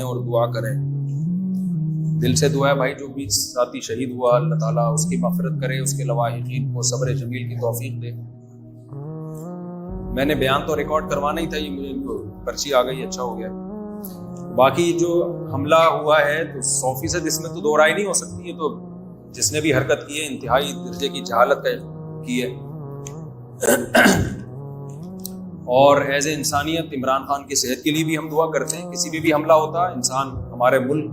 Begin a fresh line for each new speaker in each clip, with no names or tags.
اور دعا کریں. دل سے دعا ہے بھائی جو بھی ساتھی شہید ہوا اللہ تعالیٰ اس کی مغفرت کرے, اس کے لواحقین کو صبر جمیل کی توفیق دے. میں نے بیان تو ریکارڈ کروانا ہی تھا, یہ مجھے پرچی آ گئی, اچھا ہو گیا. باقی جو حملہ ہوا ہے تو 100% اس میں تو دو رائے نہیں ہو سکتی ہے. تو جس نے بھی حرکت کی ہے انتہائی درجے کی جہالت کی ہے. اور ایز اے انسانیت عمران خان کی صحت کے لیے بھی ہم دعا کرتے ہیں. کسی بھی حملہ ہوتا, انسان ہمارے ملک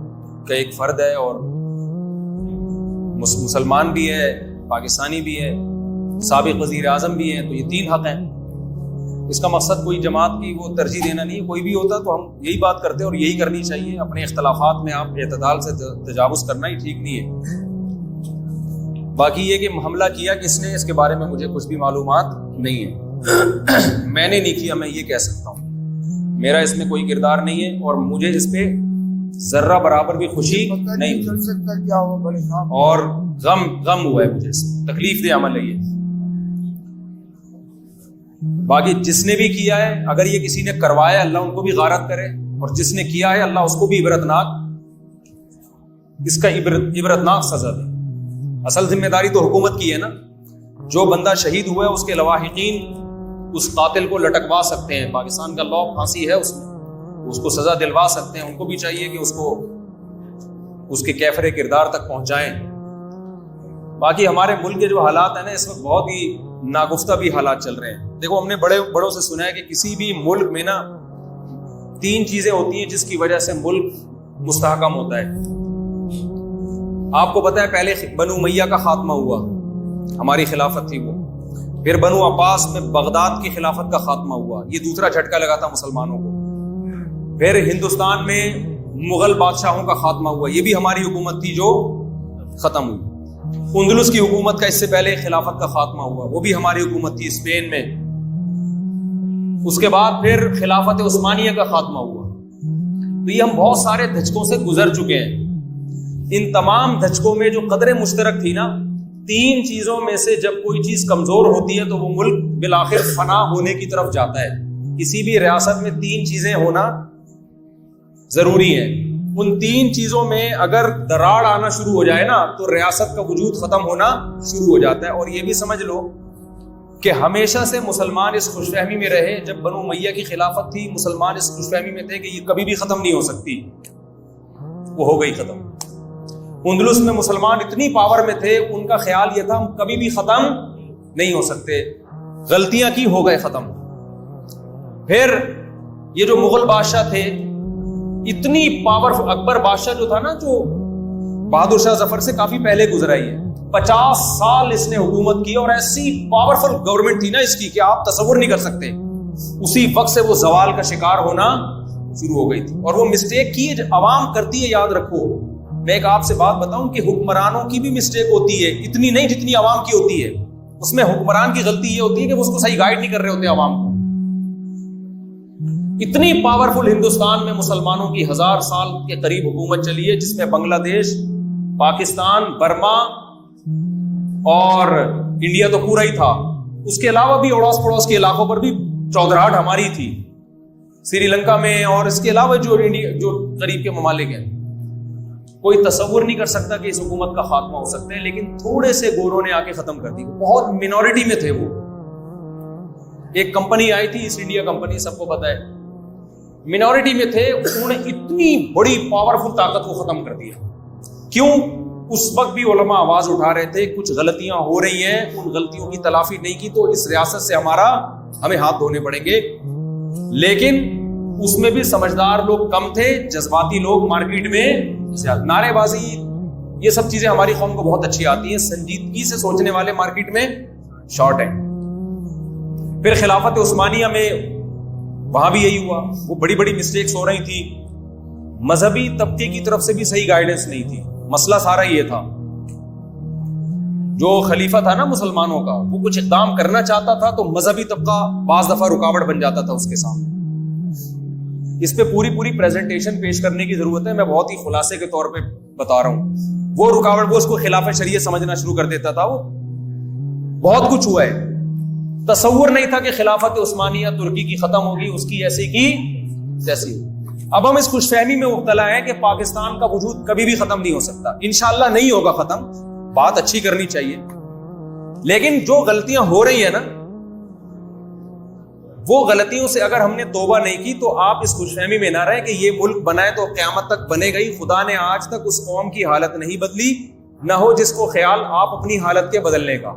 کا ایک فرد ہے اور مسلمان بھی ہے, پاکستانی بھی ہے, سابق وزیر اعظم بھی ہے, تو یہ 3 حق ہیں. اس کا مقصد کوئی جماعت کی وہ ترجیح دینا نہیں ہے. کوئی بھی ہوتا تو ہم یہی بات کرتے ہیں اور یہی کرنی چاہیے. اپنے اختلافات میں آپ اعتدال سے تجاوز کرنا ہی ٹھیک نہیں ہے. باقی یہ کہ حملہ کیا کس نے, اس کے بارے میں مجھے کچھ بھی معلومات نہیں ہے. میں نے نہیں کیا, میں یہ کہہ سکتا ہوں. میرا اس میں کوئی کردار نہیں ہے اور مجھے اس پہ ذرہ برابر بھی خوشی نہیں اور غم ہوا ہے. مجھے تکلیف دہ عمل ہے یہ. باقی جس نے بھی کیا ہے, اگر یہ کسی نے کروایا اللہ ان کو بھی غارت کرے, اور جس نے کیا ہے اللہ اس کو بھی اس کا عبرتناک سزا دے. اصل ذمہ داری تو حکومت کی ہے نا. جو بندہ شہید ہوا ہے اس کے لواحقین اس قاتل کو لٹکوا سکتے ہیں. پاکستان کا لا پھانسی ہے, اس کو سزا دلوا سکتے ہیں. ان کو بھی چاہیے کہ اس کو اس کے کیفر کردار تک پہنچائیں. باقی ہمارے ملک کے جو حالات ہیں نا اس وقت بہت ہی ناگفتہ بھی حالات چل رہے ہیں. دیکھو ہم نے بڑوں سے سنا ہے کہ کسی بھی ملک میں نا 3 چیزیں ہوتی ہیں جس کی وجہ سے ملک مستحکم ہوتا ہے. آپ کو پتا ہے پہلے بنو امیہ کا خاتمہ ہوا, ہماری خلافت تھی وہ. پھر بنو عباس میں بغداد کی خلافت کا خاتمہ ہوا, یہ دوسرا جھٹکا لگا تھا مسلمانوں کو. پھر ہندوستان میں مغل بادشاہوں کا خاتمہ ہوا, یہ بھی ہماری حکومت تھی جو ختم ہوئی. اندلس کی حکومت کا اس سے پہلے خلافت کا خاتمہ ہوا, وہ بھی ہماری حکومت تھی اسپین میں. اس کے بعد پھر خلافت عثمانیہ کا خاتمہ ہوا. تو یہ ہم بہت سارے دھچکوں سے گزر چکے ہیں. ان تمام دھچکوں میں جو قدر مشترک تھی نا, 3 چیزوں میں سے جب کوئی چیز کمزور ہوتی ہے تو وہ ملک بالآخر فنا ہونے کی طرف جاتا ہے. کسی بھی ریاست میں 3 چیزیں ہونا ضروری ہے. ان 3 چیزوں میں اگر دراڑ آنا شروع ہو جائے نا تو ریاست کا وجود ختم ہونا شروع ہو جاتا ہے. اور یہ بھی سمجھ لو کہ ہمیشہ سے مسلمان اس خوش فہمی میں رہے. جب بنو امیہ کی خلافت تھی مسلمان اس خوش فہمی میں تھے کہ یہ کبھی بھی ختم نہیں ہو سکتی, وہ ہو گئی ختم. اندلس میں مسلمان اتنی پاور میں تھے, ان کا خیال یہ تھا ہم کبھی بھی ختم نہیں ہو سکتے, غلطیاں کی ہو گئے ختم. پھر یہ جو مغل بادشاہ تھے اتنی پاورفل, اکبر بادشاہ جو تھا نا, جو بہادر شاہ ظفر سے کافی پہلے گزرا ہی ہے, 50 سال اس نے حکومت کی اور ایسی پاورفل گورنمنٹ تھی نا اس کی کہ آپ تصور نہیں کر سکتے. اسی وقت سے وہ زوال کا شکار ہونا شروع ہو گئی تھی. اور وہ مسٹیک کی عوام کرتی ہے, یاد رکھو. میں ایک آپ سے بات بتاؤں کہ حکمرانوں کی بھی مسٹیک ہوتی ہے, اتنی نہیں جتنی عوام کی ہوتی ہے. اس میں حکمران کی غلطی یہ ہوتی ہے کہ وہ اس کو صحیح گائیڈ نہیں کر رہے ہوتے عوام کو. اتنی پاورفل ہندوستان میں مسلمانوں کی 1000 سال کے قریب حکومت چلی ہے, جس میں بنگلہ دیش, پاکستان, برما اور انڈیا تو پورا ہی تھا. اس کے علاوہ بھی اڑوس پڑوس کے علاقوں پر بھی چودراہٹ ہماری تھی, سری لنکا میں, اور اس کے علاوہ جو قریب کے ممالک ہیں. کوئی تصور نہیں کر سکتا کہ اس حکومت کا خاتمہ ہو سکتا ہے, لیکن تھوڑے سے گوروں نے آ کے ختم کر دی. بہت منورٹی میں تھے وہ. ایک کمپنی آئی تھی ایسٹ انڈیا کمپنی, سب کو پتا ہے, منورٹی میں تھے. انہوں نے اتنی بڑی پاورفل طاقت کو ختم کر دیا. کیوں؟ اس وقت بھی علماء آواز اٹھا رہے تھے کچھ غلطیاں ہو رہی ہیں, ان غلطیوں کی تلافی نہیں کی تو اس ریاست سے ہمیں ہاتھ دھونے پڑیں گے. لیکن اس میں بھی سمجھدار لوگ کم تھے, جذباتی لوگ مارکیٹ میں زیادہ. نعرے بازی یہ سب چیزیں ہماری قوم کو بہت اچھی آتی ہیں, سنجیدگی سے سوچنے والے مارکیٹ میں شارٹ ہیں. پھر خلافت عثمانیہ میں وہاں بھی یہی ہوا, وہ بڑی بڑی مسٹیکس ہو رہی تھی. مذہبی طبقے کی طرف سے بھی صحیح گائیڈنس نہیں تھی. مسئلہ سارا یہ تھا, جو خلیفہ تھا نا مسلمانوں کا, وہ کچھ اقدام کرنا چاہتا تھا تو مذہبی طبقہ بعض دفعہ رکاوٹ بن جاتا تھا اس کے سامنے. اس پہ پوری پریزنٹیشن پیش کرنے کی ضرورت ہے, میں بہت ہی خلاصے کے طور پہ بتا رہا ہوں. وہ رکاوٹ, وہ اس کو خلاف شریعت سمجھنا شروع کر دیتا تھا. وہ بہت کچھ ہوا ہے. تصور نہیں تھا کہ خلافت عثمانیہ ترکی کی ختم ہوگی, اس کی ایسی کی تیسی. اب ہم اس خوش فہمی میں مبتلا ہیں کہ پاکستان کا وجود کبھی بھی ختم نہیں ہو سکتا. انشاءاللہ نہیں ہوگا ختم. بات اچھی کرنی چاہیے, لیکن جو غلطیاں ہو رہی ہیں نا, وہ غلطیوں سے اگر ہم نے توبہ نہیں کی تو آپ اس خوش فہمی میں نہ رہیں کہ یہ ملک بنائے تو قیامت تک بنے گا ہی. خدا نے آج تک اس قوم کی حالت نہیں بدلی, نہ ہو جس کو خیال آپ اپنی حالت کے بدلنے کا.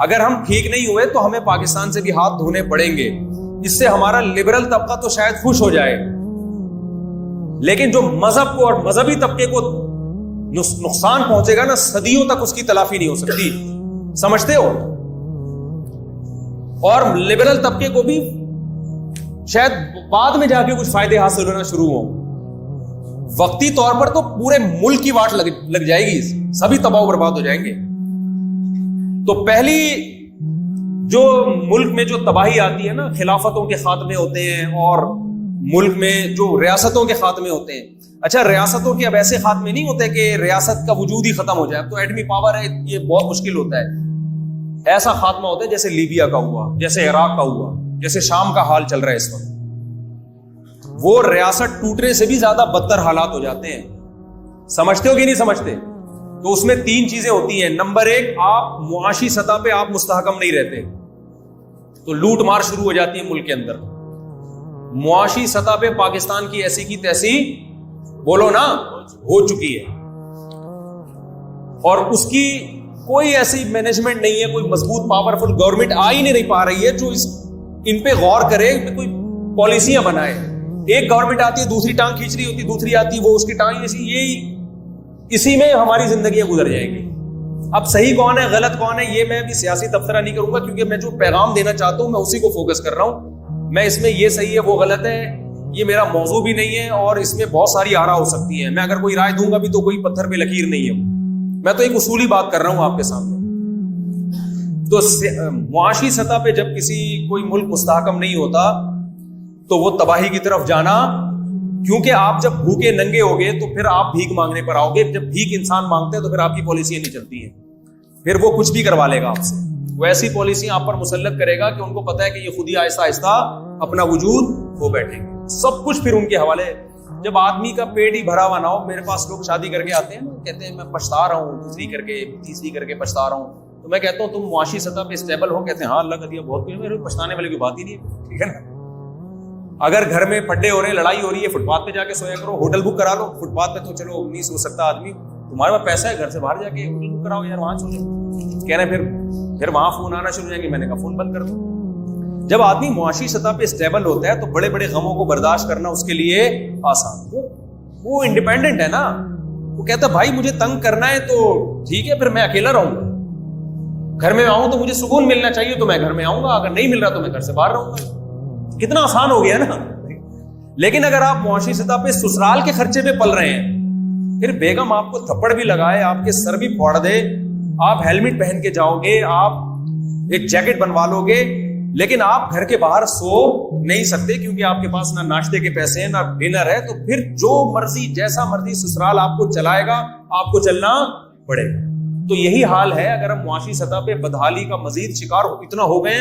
اگر ہم ٹھیک نہیں ہوئے تو ہمیں پاکستان سے بھی ہاتھ دھونے پڑیں گے. اس سے ہمارا لبرل طبقہ تو شاید خوش ہو جائے, لیکن جو مذہب کو اور مذہبی طبقے کو نقصان پہنچے گا نا, صدیوں تک اس کی تلافی نہیں ہو سکتی. سمجھتے ہو؟ اور لبرل طبقے کو بھی شاید بعد میں جا کے کچھ فائدے حاصل ہونا شروع ہوں. وقتی طور پر تو پورے ملک کی واٹ لگ جائے گی, سبھی تباہ و برباد ہو جائیں گے. تو پہلی جو ملک میں جو تباہی آتی ہے نا, خلافتوں کے خاتمے ہوتے ہیں اور ملک میں جو ریاستوں کے خاتمے ہوتے ہیں. اچھا, ریاستوں کے اب ایسے خاتمے نہیں ہوتے کہ ریاست کا وجود ہی ختم ہو جائے. اب تو ایٹمی پاور ہے, یہ بہت مشکل ہوتا ہے. ایسا خاتمہ ہوتا ہے جیسے لیبیا کا ہوا, جیسے عراق کا ہوا, جیسے شام کا حال چل رہا ہے اس وقت. وہ ریاست ٹوٹنے سے بھی زیادہ بدتر حالات ہو جاتے ہیں. سمجھتے ہو کہ نہیں سمجھتے؟ تو اس میں 3 چیزیں ہوتی ہیں. نمبر 1, آپ معاشی سطح پہ آپ مستحکم نہیں رہتے, تو لوٹ مار شروع ہو جاتی ہے ملک کے اندر. معاشی سطح پہ پاکستان کی ایسی کی تیسی, بولو نا, ہو چکی ہے, اور اس کی کوئی ایسی مینجمنٹ نہیں ہے, کوئی مضبوط پاورفل گورنمنٹ آ ہی نہیں پا رہی ہے جو ان پہ غور کرے, کوئی پالیسیاں بنائے. ایک گورنمنٹ آتی ہے, دوسری ٹانگ کھینچ رہی ہوتی, دوسری آتی ہے, وہ اس کی ٹانگ, اسی میں ہماری زندگیاں گزر جائیں گی. اب صحیح کون ہے غلط کون ہے یہ میں بھی سیاسی تبصرہ نہیں کروں گا, کیونکہ میں جو پیغام دینا چاہتا ہوں میں اسی کو فوکس کر رہا ہوں. میں اس میں یہ صحیح ہے وہ غلط ہے یہ میرا موضوع بھی نہیں ہے, اور اس میں بہت ساری آراء ہو سکتی ہیں. میں اگر کوئی رائے دوں گا بھی تو کوئی پتھر پہ لکیر نہیں ہے. میں تو ایک اصولی بات کر رہا ہوں آپ کے سامنے. تو معاشی سطح پہ جب کسی کوئی ملک مستحکم نہیں ہوتا تو وہ تباہی کی طرف جانا, کیونکہ آپ جب بھوکے ننگے ہوگے تو پھر آپ بھیک مانگنے پر آؤ گے. جب بھیک انسان مانگتے ہیں تو پھر آپ کی پالیسیاں نہیں چلتی ہیں, پھر وہ کچھ بھی کروا لے گا آپ سے. وہ ایسی پالیسیاں آپ پر مسلط کرے گا کہ ان کو پتا ہے کہ یہ خود ہی آہستہ آہستہ اپنا وجود کھو بیٹھیں گے. سب کچھ پھر ان کے حوالے. جب آدمی کا پیٹ ہی بھرا ہوا نہ ہو, میرے پاس لوگ شادی کر کے آتے ہیں, کہتے ہیں میں پچھتا رہا ہوں, دوسری کر کے تیسری کر کے پچھتا رہا ہوں. تو میں کہتا ہوں تم معاشی سطح پہ اسٹیبل ہو؟ کہتے ہیں ہاں اللہ کا دیا بہت کچھ, میرے پچھتانے والے کی بات ہی نہیں ہے. ٹھیک ہے نا, اگر گھر میں پھڈے ہو رہے ہیں, لڑائی ہو رہی ہے, فٹ پاتھ پہ جا کے سویا کرو, ہوٹل بک کرا لو. فٹ پاتھ پہ تو چلو نہیں سو سکتا آدمی, تمہارے پاس پیسہ ہے, گھر سے باہر جا کے ہوٹل بک کراؤ یار, وہاں سو جاؤ. کہہ رہے پھر وہاں فون آنا شروع ہو جائیں گے. میں نے کہا فون بند کر دو. جب آدمی معاشی سطح پہ اسٹیبل ہوتا ہے تو بڑے بڑے غموں کو برداشت کرنا اس کے لیے آسان. وہ انڈیپینڈنٹ ہے نا, وہ کہتا بھائی مجھے تنگ کرنا ہے تو ٹھیک ہے, پھر میں اکیلا رہوں گا. گھر میں آؤں تو مجھے سکون ملنا چاہیے تو میں گھر میں آؤں گا, اگر نہیں مل رہا تو میں گھر سے باہر رہوں گا. کتنا آسان ہو گیا نا. لیکن اگر آپ معاشی سطح پہ سسرال کے خرچے پہ پل رہے ہیں, پھر بیگم آپ کو تھپڑ بھی لگائے, آپ کے سر بھی پھوڑ دے, آپ ہیلمٹ پہن کے جاؤ گے, آپ ایک جیکٹ بنوا لو گے, لیکن آپ گھر کے باہر سو نہیں سکتے کیونکہ آپ کے پاس نہ ناشتے کے پیسے ہیں نہ ڈنر ہے. تو پھر جو مرضی جیسا مرضی سسرال آپ کو چلائے گا, آپ کو چلنا پڑے گا. تو یہی حال ہے. اگر ہم معاشی سطح پہ بدحالی کا مزید شکار اتنا ہو گئے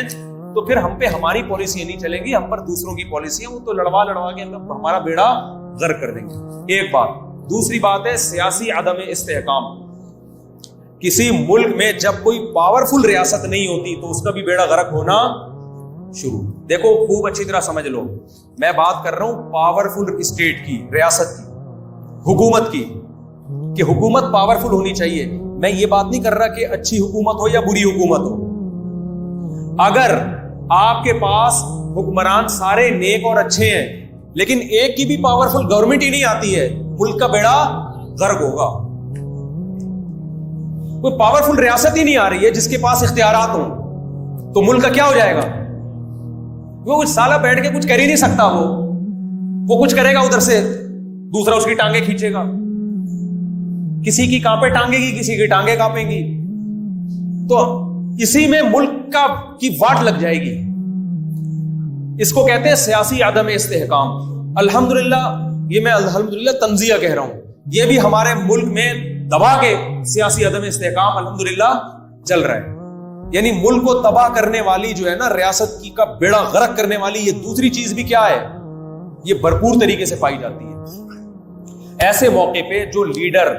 تو پھر ہم پہ ہماری پالیسیاں نہیں چلیں گی, ہم پر دوسروں کی پالیسیاں, وہ تو لڑوا کے ہمارا بیڑا غرق کر دیں گے. ایک بات. دوسری بات ہے سیاسی عدم استحکام. کسی ملک میں جب کوئی پاورفل ریاست نہیں ہوتی تو اس کا بھی بیڑا غرق ہونا شروع. دیکھو خوب اچھی طرح سمجھ لو, میں بات کر رہا ہوں پاورفل اسٹیٹ کی, ریاست کی, حکومت کی, کہ حکومت پاورفل ہونی چاہیے. میں یہ بات نہیں کر رہا کہ اچھی حکومت ہو یا بری حکومت ہو. اگر آپ کے پاس حکمران سارے نیک اور اچھے ہیں لیکن ایک کی بھی پاورفل گورنمنٹ ہی نہیں آتی ہے, ملک کا بیڑا غرق ہوگا. کوئی پاورفل ریاست ہی نہیں آ رہی ہے جس کے پاس اختیارات ہوں تو ملک کا کیا ہو جائے گا؟ وہ کچھ سالہ بیٹھ کے کچھ کر ہی نہیں سکتا. وہ کچھ کرے گا ادھر سے, دوسرا اس کی ٹانگیں کھینچے گا. کسی کی کانپیں ٹانگے گی, کسی کی ٹانگیں کانپیں گی, تو اسی میں ملک کی واٹ لگ جائے گی. اس کو کہتے ہیں سیاسی عدم استحکام. الحمدللہ, یہ میں الحمدللہ تنزیہ کہہ رہا ہوں, یہ بھی ہمارے ملک میں دبا کے سیاسی عدم استحکام الحمدللہ چل رہا ہے. یعنی ملک کو تباہ کرنے والی جو ہے نا, ریاست کی کا بیڑا غرق کرنے والی, یہ دوسری چیز بھی کیا ہے؟ یہ بھرپور طریقے سے پائی جاتی ہے۔ ایسے موقع پہ جو لیڈر،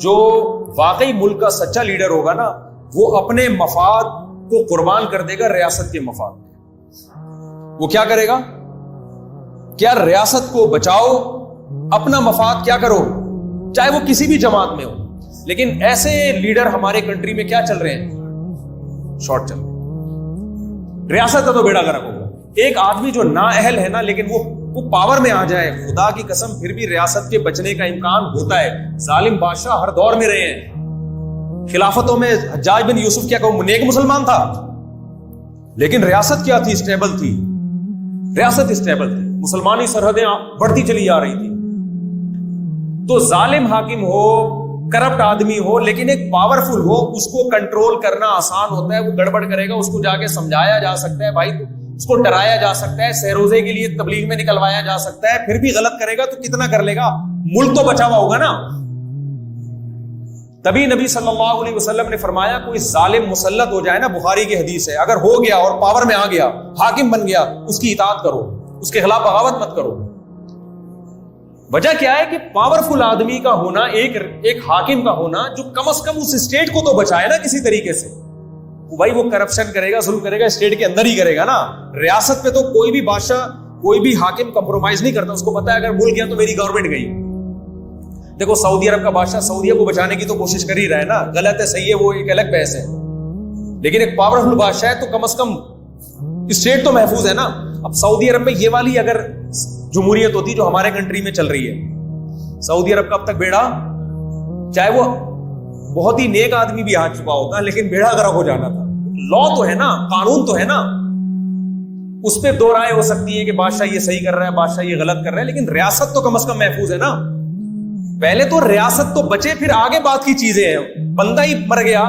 جو واقعی ملک کا سچا لیڈر ہوگا نا، وہ اپنے مفاد کو قربان کر دے گا ریاست کے مفاد۔ وہ کیا کرے گا؟ کیا ریاست کو بچاؤ، اپنا مفاد کیا کرو، چاہے وہ کسی بھی جماعت میں ہو۔ لیکن ایسے لیڈر ہمارے کنٹری میں کیا چل رہے ہیں؟ شارٹ چل رہے ہیں۔ ریاست کا تو بیڑا غرق ہوگا۔ ایک آدمی جو نااہل ہے نا، لیکن وہ پاور میں آ جائے، خدا کی قسم پھر بھی ریاست کے بچنے کا امکان ہوتا ہے۔ ظالم بادشاہ ہر دور میں رہے ہیں۔ خلافتوں میں حجاج بن یوسف کیا کہ نیک مسلمان تھا، لیکن ریاست کیا تھی؟ اسٹیبل تھی۔ ریاست اسٹیبل تھی، مسلمانی سرحدیں بڑھتی چلی جا رہی تھی۔ تو ظالم حاکم ہو، کرپٹ آدمی ہو، لیکن ایک پاورفل ہو، اس کو کنٹرول کرنا آسان ہوتا ہے۔ وہ گڑبڑ کرے گا، اس کو جا کے سمجھایا جا سکتا ہے، بھائی اس کو ڈرایا جا سکتا ہے، سہروزے کے لیے تبلیغ میں نکلوایا جا سکتا ہے۔ پھر بھی غلط کرے گا تو کتنا کر لے گا؟ ملک تو بچا ہوا ہوگا نا۔ تبھی نبی صلی اللہ علیہ وسلم نے فرمایا کوئی ظالم مسلط ہو جائے نا، بخاری کی حدیث ہے، اگر ہو گیا اور پاور میں آ گیا، حاکم بن گیا، اس کی اطاعت کرو، اس کے خلاف بغاوت مت کرو۔ وجہ کیا ہے کہ پاورفل آدمی کا ہونا، ایک حاکم کا ہونا جو کم از کم اس اسٹیٹ کو تو بچائے نا کسی طریقے سے۔ بھائی وہ کرپشن کرے گا، ظلم کرے گا، اسٹیٹ کے اندر ہی کرے گا نا۔ ریاست پہ تو کوئی بھی بادشاہ، کوئی بھی حاکم کمپرومائز نہیں کرتا، اس کو پتا ہے اگر ملک گیا تو میری گورنمنٹ گئی۔ دیکھو سعودی عرب کا بادشاہ سعودیہ کو بچانے کی تو کوشش کر ہی رہا ہے نا، غلط ہے صحیح ہے وہ ایک الگ بحث ہے، لیکن ایک پاورفل بادشاہ ہے تو کم از کم اسٹیٹ تو محفوظ ہے نا۔ اب سعودی عرب میں یہ والی اگر جمہوریت ہوتی جو ہمارے کنٹری میں چل رہی ہے، سعودی عرب کا اب تک بیڑا، چاہے وہ بہت ہی نیک آدمی بھی آ چکا ہوتا لیکن بیڑا غرق ہو جانا تھا۔ لا تو ہے نا، قانون تو ہے نا، اس پہ دو رائے ہو سکتی ہے کہ بادشاہ یہ صحیح کر رہا ہے، بادشاہ یہ غلط کر رہا ہے، لیکن ریاست تو کم از کم محفوظ ہے نا۔ پہلے تو ریاست تو بچے، پھر آگے بات کی چیزیں ہیں۔ بندہ ہی مر گیا،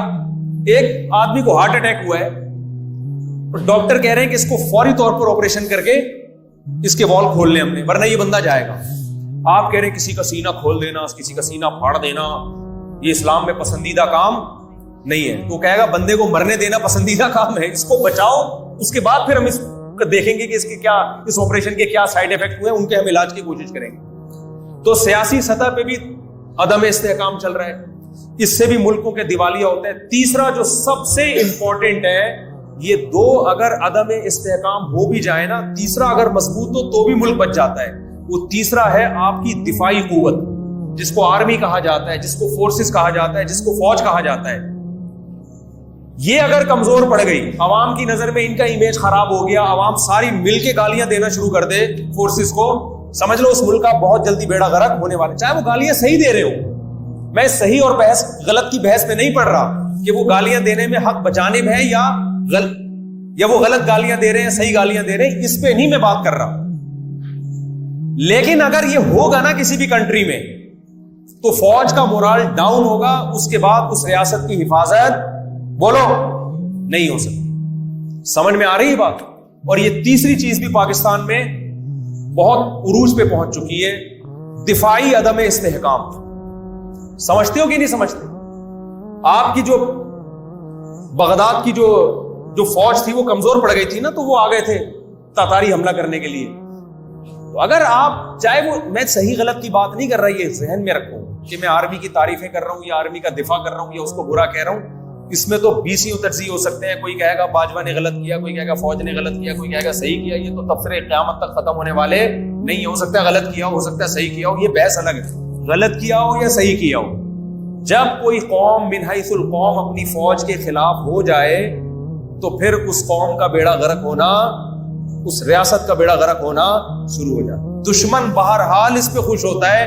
ایک آدمی کو ہارٹ اٹیک ہوا ہے، ڈاکٹر کہہ رہے ہیں کہ اس کو فوری طور پر آپریشن کر کے اس کے وال کھول لیں ہم نے، ورنہ یہ بندہ جائے گا۔ آپ کہہ رہے ہیں کسی کا سینہ کھول دینا، کسی کا سینہ پھاڑ دینا یہ اسلام میں پسندیدہ کام نہیں ہے۔ تو کہے گا بندے کو مرنے دینا پسندیدہ کام ہے، اس کو بچاؤ، اس کے بعد پھر ہم اس کو دیکھیں گے کہ اس کے کیا، اس آپریشن کے کیا سائیڈ افیکٹ ہوئے، ان کے ہم علاج کی کوشش کریں گے۔ تو سیاسی سطح پہ بھی عدم استحکام چل رہا ہے، اس سے بھی ملکوں کے دیوالیہ ہوتے ہیں۔ تیسرا جو سب سے امپورٹنٹ ہے، یہ دو اگر عدم استحکام ہو بھی جائے نا، تیسرا اگر مضبوط ہو تو بھی ملک بچ جاتا ہے۔ وہ تیسرا ہے آپ کی دفاعی قوت، جس کو آرمی کہا جاتا ہے، جس کو فورسز کہا جاتا ہے، جس کو فوج کہا جاتا ہے۔ یہ اگر کمزور پڑ گئی، عوام کی نظر میں ان کا امیج خراب ہو گیا، عوام ساری مل کے گالیاں دینا شروع کر دے فورسز کو، سمجھ لو اس ملک کا بہت جلدی بیڑا غرق ہونے والا، چاہے وہ گالیاں صحیح دے رہے ہو۔ میں صحیح اور بحث غلط کی بحث میں نہیں پڑھ رہا کہ وہ گالیاں دینے میں حق بچانے میں ہے یا وہ غلط گالیاں دے رہے ہیں، صحیح گالیاں دے رہے ہیں، اس پہ نہیں میں بات کر رہا۔ لیکن اگر یہ ہوگا نا کسی بھی کنٹری میں، تو فوج کا مورال ڈاؤن ہوگا، اس کے بعد اس ریاست کی حفاظت بولو نہیں ہو سکتی۔ سمجھ میں آ رہی ہے بات؟ اور یہ تیسری چیز بھی پاکستان میں بہت عروج پہ پہنچ چکی ہے، دفاعی عدم استحکام۔ سمجھتے ہو کہ نہیں سمجھتے؟ آپ کی جو بغداد کی جو فوج تھی وہ کمزور پڑ گئی تھی نا، تو وہ آ گئے تھے تاتاری حملہ کرنے کے لیے۔ تو اگر آپ چاہے وہ، میں صحیح غلط کی بات نہیں کر رہا، یہ ذہن میں رکھو کہ میں آرمی کی تعریفیں کر رہا ہوں یا آرمی کا دفاع کر رہا ہوں یا اس کو برا کہہ رہا ہوں، اس میں تو 20 تجزیے ہو سکتے ہیں۔ کوئی کہے گا باجوہ نے غلط کیا، کوئی کہے گا فوج نے غلط کیا، کوئی کہے گا صحیح کیا۔ یہ تو تبصرے قیامت تک ختم ہونے والے نہیں، ہو سکتا ہے غلط کیا ہو سکتا ہے صحیح کیا ہو، یہ بحث الگ ہے، غلط کیا ہو یا صحیح کیا ہو۔ جب کوئی قوم من حیث القوم اپنی فوج کے خلاف ہو جائے تو پھر اس قوم کا بیڑا غرق ہونا، اس ریاست کا بیڑا غرق ہونا شروع ہو جاتا۔ دشمن بہرحال اس پہ خوش ہوتا ہے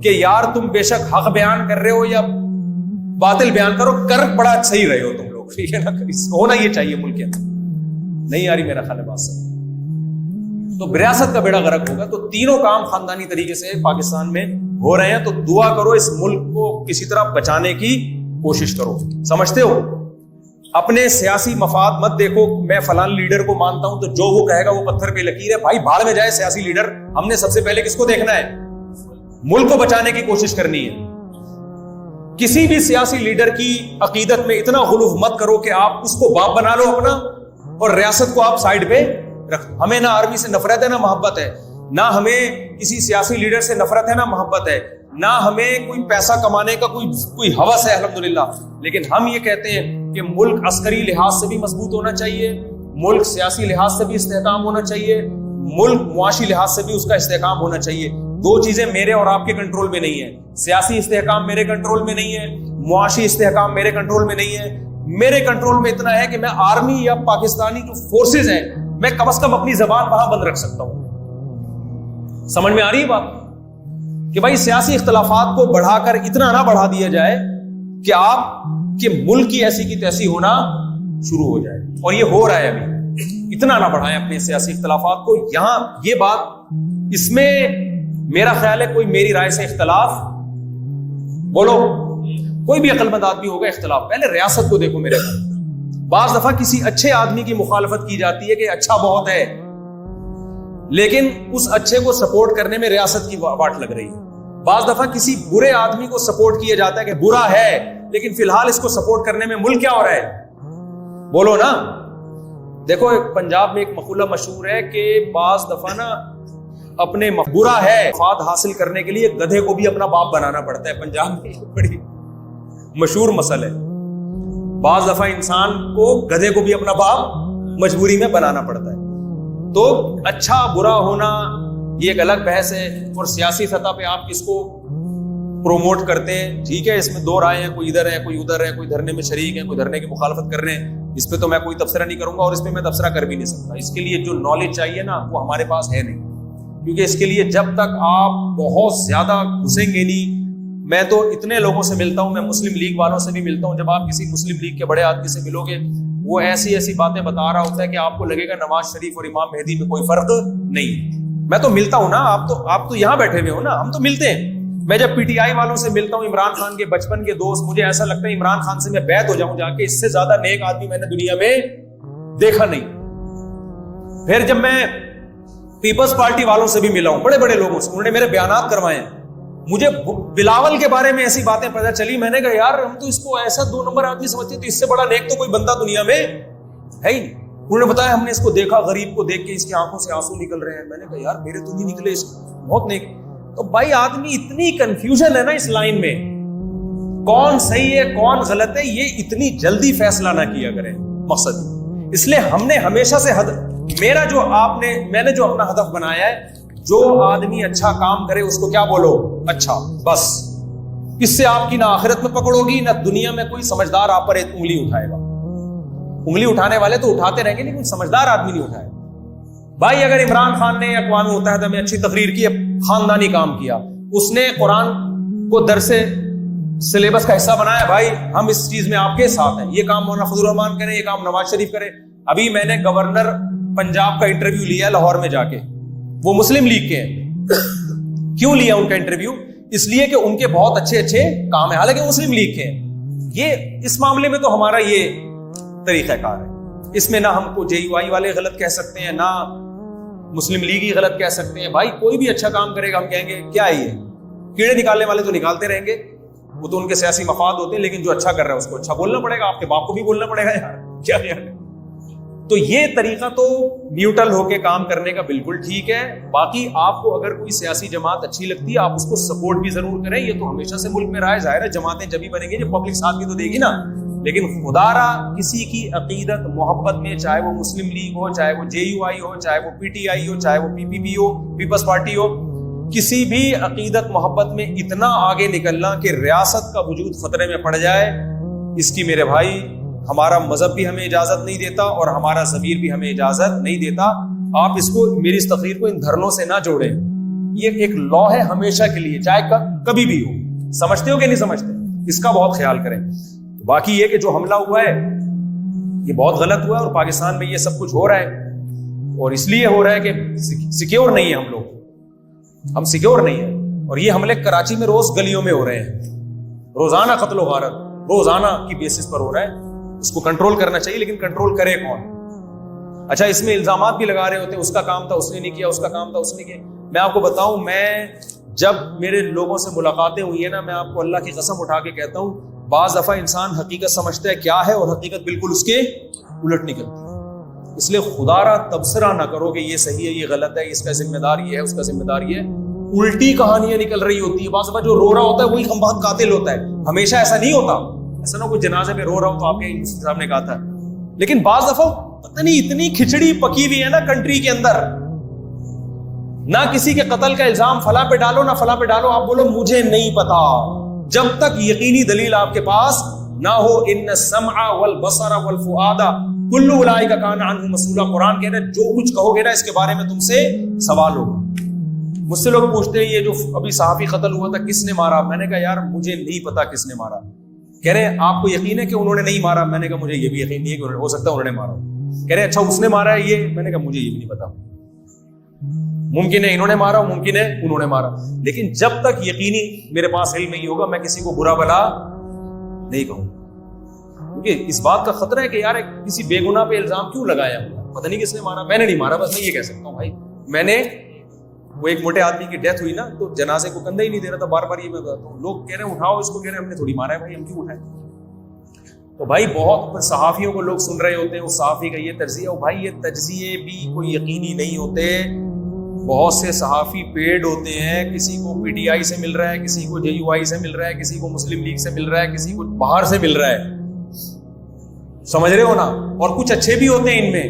کہ یار تم بے شک حق بیان کر رہے ہو یا باطل بیان کرو، کر بڑا صحیح رہے ہو تم لوگ، ٹھیک ہے نا؟ ہونا یہ چاہیے ملک کے اندر۔ نہیں آ رہی میرا خیال ہے بات سے؟ تو ریاست کا بیڑا غرق ہوگا۔ تو تینوں کام خاندانی طریقے سے پاکستان میں ہو رہے ہیں، تو دعا کرو اس ملک کو کسی طرح بچانے کی کوشش کرو۔ سمجھتے ہو؟ اپنے سیاسی مفاد مت دیکھو، میں فلان لیڈر کو مانتا ہوں تو جو وہ کہے گا وہ پتھر پہ لکیر ہے۔ بھائی بھاڑ میں جائے سیاسی لیڈر، ہم نے سب سے پہلے کس کو دیکھنا ہے؟ ملک کو بچانے کی کوشش کرنی ہے۔ کسی بھی سیاسی لیڈر کی عقیدت میں اتنا غلو مت کرو کہ آپ اس کو باپ بنا لو اپنا، اور ریاست کو آپ سائڈ پہ رکھ۔ ہمیں نہ آرمی سے نفرت ہے نہ محبت ہے، نہ ہمیں کسی سیاسی لیڈر سے نفرت ہے نہ محبت ہے, نہ ہمیں کوئی پیسہ کمانے کا کوئی ہوس ہے الحمدللہ, لیکن ہم یہ کہتے ہیں کہ ملک عسکری لحاظ سے بھی مضبوط ہونا چاہیے, ملک سیاسی لحاظ سے بھی استحکام ہونا چاہیے, ملک معاشی لحاظ سے بھی اس کا استحکام ہونا چاہیے. دو چیزیں میرے اور آپ کے کنٹرول میں نہیں ہیں. سیاسی استحکام میرے کنٹرول میں نہیں ہے, معاشی استحکام میرے کنٹرول میں نہیں ہے. میرے کنٹرول میں اتنا ہے کہ میں آرمی یا پاکستانی جو فورسز ہیں میں کم از کم اپنی زبان وہاں بند رکھ سکتا ہوں. سمجھ میں آ رہی ہے بات کہ بھائی سیاسی اختلافات کو بڑھا کر اتنا نہ بڑھا دیا جائے کہ آپ کے ملک کی ایسی کی تیسی ہونا شروع ہو جائے, اور یہ ہو رہا ہے ابھی. اتنا نہ بڑھائیں اپنے سیاسی اختلافات کو. یہاں یہ بات, اس میں میرا خیال ہے کوئی میری رائے سے اختلاف, بولو کوئی بھی عقل مند آدمی ہوگا اختلاف, پہلے ریاست کو دیکھو میرے بھائی. بعض دفعہ کسی اچھے آدمی کی مخالفت کی جاتی ہے کہ اچھا بہت ہے, لیکن اس اچھے کو سپورٹ کرنے میں ریاست کی واٹ لگ رہی ہے. بعض دفعہ کسی برے آدمی کو سپورٹ کیا جاتا ہے کہ برا ہے, لیکن فی الحال اس کو سپورٹ کرنے میں ملک کیا ہو رہا ہے, بولو نا. دیکھو پنجاب میں ایک مقولہ مشہور ہے کہ بعض دفعہ نا اپنے برا ہے مفاد حاصل کرنے کے لیے گدھے کو بھی اپنا باپ بنانا پڑتا ہے. پنجاب میں بڑی مشہور مسئلہ ہے. بعض دفعہ انسان کو گدھے کو بھی اپنا باپ مجبوری میں بنانا پڑتا ہے. تو اچھا برا ہونا یہ ایک الگ بحث ہے, اور سیاسی سطح پہ آپ کس کو پروموٹ کرتے ہیں, ٹھیک ہے, اس میں دو رائے ہیں, کوئی ادھر ہے کوئی ادھر ہے, کوئی دھرنے میں شریک ہے کوئی دھرنے کی مخالفت کر رہے ہیں. اس پہ تو میں کوئی تبصرہ نہیں کروں گا, اور اس پہ میں تبصرہ کر بھی نہیں سکتا. اس کے لیے جو نالج چاہیے نا وہ ہمارے پاس ہے نہیں, کیونکہ اس کے لیے جب تک آپ بہت زیادہ گھسیں گے نہیں. میں تو اتنے لوگوں سے ملتا ہوں, میں مسلم لیگ والوں سے بھی ملتا ہوں, جب آپ کسی مسلم لیگ کے بڑے آدمی سے ملو گے وہ ایسی ایسی باتیں بتا رہا ہوتا ہے کہ آپ کو لگے گا نواز شریف اور امام مہدی میں کوئی فرق نہیں. میں تو ملتا ہوں نا, آپ تو یہاں بیٹھے ہوئے ہو نا, ہم تو ملتے ہیں. میں جب پی ٹی آئی والوں سے ملتا ہوں, عمران خان کے بچپن کے دوست, مجھے ایسا لگتا ہے عمران خان سے میں بیعت ہو جاؤں جا کے, اس سے زیادہ نیک آدمی میں نے دنیا میں دیکھا نہیں. پھر جب میں پیپلز پارٹی والوں سے بھی ملا ہوں, بڑے بڑے لوگوں سے, انہوں نے میرے بیانات کروائے ہیں. مجھے بلاول کے بارے میں ایسی باتیں پتہ چلی, میں نے کہا یار ہم تو اس کو ایسا 2 نمبر آدمی سمجھتے ہیں, تو اس سے بڑا نیک تو کوئی بندہ دنیا میں ہے ہی نہیں. انہوں نے بتایا ہم نے اس کو دیکھا, غریب کو دیکھ کے اس کی آنکھوں سے آنسو نکل رہے ہیں. میں نے کہا یار میرے تو نہیں نکلے, اس بہت نیک. تو بھائی آدمی اتنی کنفیوژن ہے نا اس لائن میں, کون صحیح ہے کون غلط ہے, یہ اتنی جلدی فیصلہ نہ کیا کریں. مقصد اس لیے ہم نے ہمیشہ سے میں نے جو اپنا ہدف بنایا ہے, جو آدمی اچھا کام کرے اس کو کیا بولو, اچھا. بس اس سے آپ کی نہ آخرت میں پکڑ ہوگی نہ دنیا میں کوئی سمجھدار آپ پر ایک انگلی اٹھائے گا. انگلی اٹھانے والے تو اٹھاتے رہیں گے لیکن سمجھدار آدمی نہیں اٹھائے. بھائی اگر عمران خان نے اقوام متحدہ میں اچھی تقریر کی, خاندانی کام کیا, اس نے قرآن کو درس سلیبس کا حصہ بنایا, بھائی ہم اس چیز میں آپ کے ساتھ ہیں. یہ کام مولانا فضل الرحمان کریں, یہ کام نواز شریف کرے. ابھی میں نے گورنر پنجاب کا انٹرویو لیا لاہور میں جا کے, وہ مسلم لیگ کے ہیں. کیوں لیا ان کا انٹرویو؟ اس لیے کہ ان کے بہت اچھے اچھے کام ہیں, حالانکہ مسلم لیگ کے ہیں. یہ اس معاملے میں تو ہمارا یہ طریقہ کار ہے. اس میں نہ ہم کو جے یو آئی والے غلط کہہ سکتے ہیں, نہ مسلم لیگ ہی غلط کہہ سکتے ہیں. بھائی کوئی بھی اچھا کام کرے گا ہم کہیں گے کیا ہے یہ, کیڑے نکالنے والے تو نکالتے رہیں گے, وہ تو ان کے سیاسی مفاد ہوتے ہیں, لیکن جو اچھا کر رہا ہے اس کو اچھا بولنا پڑے گا. آپ کے باپ کو بھی بولنا پڑے گا یار, کیا یار. تو یہ طریقہ تو نیوٹرل ہو کے کام کرنے کا بالکل ٹھیک ہے. باقی آپ کو اگر کوئی سیاسی جماعت اچھی لگتی ہے آپ اس کو سپورٹ بھی ضرور کریں. یہ تو ہمیشہ سے ملک میں رہا ہے. ظاہر ہے جماعتیں جبھی بنیں گی جب پبلک ساتھ بھی تو دے گی نا. لیکن خدا را کسی کی عقیدت محبت میں, چاہے وہ مسلم لیگ ہو, چاہے وہ جے یو آئی ہو, چاہے وہ پی ٹی آئی ہو, چاہے وہ پی پی پی ہو, پیپلز پارٹی ہو, کسی بھی عقیدت محبت میں اتنا آگے نکلنا کہ ریاست کا وجود خطرے میں پڑ جائے, اس کی میرے بھائی ہمارا مذہب بھی ہمیں اجازت نہیں دیتا اور ہمارا ضمیر بھی ہمیں اجازت نہیں دیتا. آپ اس کو, میری اس تقریر کو ان دھرنوں سے نہ جوڑیں. یہ ایک لا ہے ہمیشہ کے لیے, چاہے کبھی بھی ہو. سمجھتے ہو کہ نہیں سمجھتے, اس کا بہت خیال کریں. باقی یہ کہ جو حملہ ہوا ہے یہ بہت غلط ہوا ہے, اور پاکستان میں یہ سب کچھ ہو رہا ہے, اور اس لیے ہو رہا ہے کہ سیکیور نہیں ہے ہم لوگ, ہم سیکیور نہیں ہیں. اور یہ حملے کراچی میں روز گلیوں میں ہو رہے ہیں, روزانہ قتل و غارت روزانہ کی بیسس پر ہو رہا ہے. اس کو کنٹرول کرنا چاہیے, لیکن کنٹرول کرے کون؟ اچھا اس میں الزامات بھی لگا رہے ہوتے ہیں, اس کا کام تھا اس نے نہیں کیا, اس کا کام تھا اس نے کیا. میں آپ کو بتاؤں, میں جب میرے لوگوں سے ملاقاتیں ہوئی ہیں نا, میں آپ کو اللہ کی قسم اٹھا کے کہتا ہوں, بعض دفعہ انسان حقیقت سمجھتا ہے کیا ہے اور حقیقت بالکل اس کے الٹ نکلتی ہے. اس لیے خدا را تبصرہ نہ کرو کہ یہ صحیح ہے یہ غلط ہے اس کا ذمہ دار یہ ہے اس کا ذمہ دار یہ ہے. الٹی کہانیاں نکل رہی ہوتی ہے. بعض جو رو رہا ہوتا ہے وہی خمبہت قاتل ہوتا ہے. ہمیشہ ایسا نہیں ہوتا. ایسا نہ کوئی جنازے میں رو رہا ہو تو آپ کے صاحب نے کہا تھا. لیکن بعض دفعہ پتہ نہیں اتنی کھچڑی پکی ہوئی ہے نا کنٹری کے اندر, نہ کسی کے قتل کا الزام فلاں پہ ڈالو نہ فلاں پہ ڈالو, آپ بولو مجھے نہیں پتا. جب تک یقینی دلیل آپ کے پاس نہ ہو, ان السمع والبصر والفؤاد کل اولئک کان عنہ مسئولا. قرآن کہہ رہا ہے جو کچھ کہو گے نا اس کے بارے میں تم سے سوال ہوگا. مجھ سے لوگ پوچھتے ہیں یہ جو ابھی صحافی قتل ہوا تھا کس نے مارا؟ میں نے کہا یار مجھے نہیں پتا کس نے مارا. کہہ رہے ہیں آپ کو یقین ہے کہ انہوں نے نہیں مارا؟ میں نے کہا مجھے یہ بھی یقین نہیں ہے کہ ہو سکتا ہے انہوں نے مارا. کہہ رہے ہیں اچھا اس نے مارا ہے یہ؟ میں نے کہا مجھے یہ بھی نہیں پتا. ممکن ہے انہوں نے مارا, ممکن ہے انہوں نے مارا, لیکن جب تک یقینی میرے پاس علم نہیں ہوگا میں کسی کو برا بلا نہیں کہوں. کیونکہ اس بات کا خطرہ ہے کہ یار کسی بے گناہ پہ الزام کیوں لگایا, پتہ نہیں کس نے مارا. میں نے نہیں مارا, بس میں یہ کہہ سکتا ہوں بھائی میں نے, وہ ایک موٹے آدمی کی ڈیتھ ہوئی نا تو جنازے کو کندھا ہی نہیں دے رہا تھا, بار بار یہ میں بتاتا ہوں. لوگ کہہ رہے ہیں اٹھاؤ اس کو, کہہ رہے ہیں ہم نے تھوڑی مارا ہے بھائی, ہم کیوں اٹھائیں. تو بھائی بہت صحافیوں کو لوگ سن رہے ہوتے ہیں, وہ صحافی کا یہ تجزیہ, بھائی یہ تجزیے بھی کوئی یقینی نہیں ہوتے. بہت سے صحافی پیڈ ہوتے ہیں, کسی کو پی ٹی آئی سے مل رہا ہے, کسی کو جے یو آئی سے مل رہا ہے, کسی کو مسلم لیگ سے مل رہا ہے, کسی کو باہر سے مل رہا ہے, سمجھ رہے ہو نا. اور کچھ اچھے بھی ہوتے ہیں ان میں.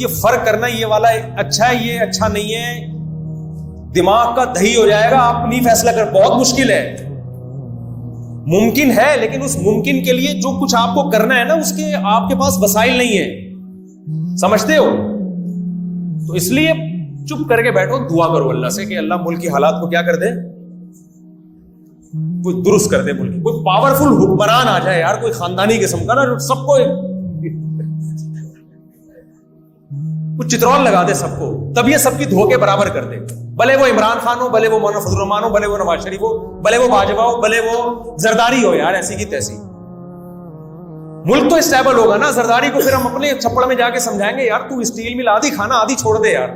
یہ فرق کرنا یہ والا اچھا ہے یہ اچھا نہیں ہے, دماغ کا دہی ہو جائے گا, آپ نہیں فیصلہ کر, بہت مشکل ہے. ممکن ہے لیکن اس ممکن کے لیے جو کچھ آپ کو کرنا ہے نا اس کے آپ کے پاس وسائل نہیں ہے, سمجھتے ہو. تو اس لیے چپ کر کے بیٹھو, دعا کرو اللہ سے کہ اللہ ملک کی حالات کو کیا کر دے, کوئی درست کر دے ملک, کوئی پاورفل حکمران آ جائے یار, کوئی خاندانی قسم کا نا جو سب کو کچھ چترول لگا دے سب کو, تب یہ سب کی دھوکے برابر کر دے. بھلے وہ عمران خان ہو, بھلے وہ مولانا فضل الرحمان ہو, بھلے وہ نواز شریف ہو, بھلے وہ باجوہ ہو, بھلے وہ زرداری ہو, یار ایسی کی تیسی. ملک تو اسٹیبل ہوگا نا. زرداری کو پھر ہم اپنے چھپڑ میں جا کے سمجھائیں گے یار تو اسٹیل مل آدھی کھانا آدھی چھوڑ دے یار,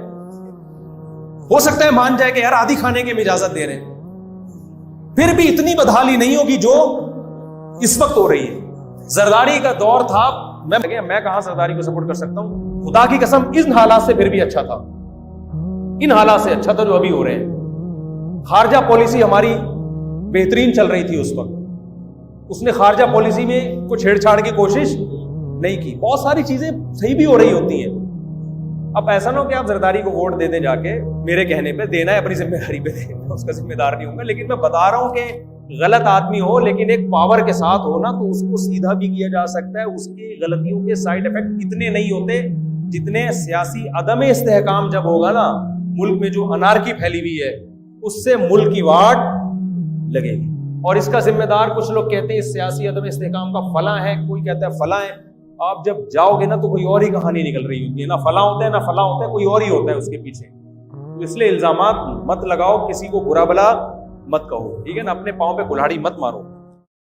ہو سکتا ہے مان جائے کہ یار آدھی کھانے کی اجازت دے رہے ہیں. پھر بھی اتنی بدحالی نہیں ہوگی جو اس وقت ہو رہی ہے. زرداری کا دور تھا, میں کہاں زرداری کو سپورٹ کر سکتا ہوں, خدا کی قسم ان حالات سے پھر بھی اچھا تھا, ان حالات سے اچھا تھا جو ابھی ہو رہے ہیں. خارجہ پالیسی ہماری بہترین چل رہی تھی اس وقت, اس نے خارجہ پالیسی میں کوئی چھیڑ چھاڑ کی کوشش نہیں کی. بہت ساری چیزیں صحیح بھی ہو رہی ہوتی ہیں. اب ایسا نہ ہو کہ آپ زرداری کو ووٹ دے دیں جا کے, میرے کہنے پہ دینا ہے اپنی ذمہ داری پہ دیں, اس کا ذمہ دار نہیں ہوں گا. لیکن میں بتا رہا ہوں کہ غلط آدمی ہو لیکن ایک پاور کے ساتھ ہو نا تو اس کو سیدھا بھی کیا جا سکتا ہے. اس کی غلطیوں کے سائیڈ افیکٹ اتنے نہیں ہوتے جتنے سیاسی عدم استحکام جب ہوگا نا, ملک میں جو انارکی پھیلی ہوئی ہے اس سے ملک کی واٹ لگے گی. اور اس کا ذمہ دار کچھ لوگ کہتے ہیں اس سیاسی عدم استحکام کا فلاں ہے, کوئی کہتا ہے فلاں ہے. آپ جب جاؤ گے نا تو کوئی اور ہی کہانی نکل رہی ہوتی ہے, نہ فلاں ہوتا ہے نہ فلاں ہوتا ہے, کوئی اور ہی ہوتا ہے اس کے پیچھے. تو اس لیے الزامات مت لگاؤ, کسی کو برا بلا مت کہو, ٹھیک ہے نا, اپنے پاؤں پہ کلہاڑی مت مارو.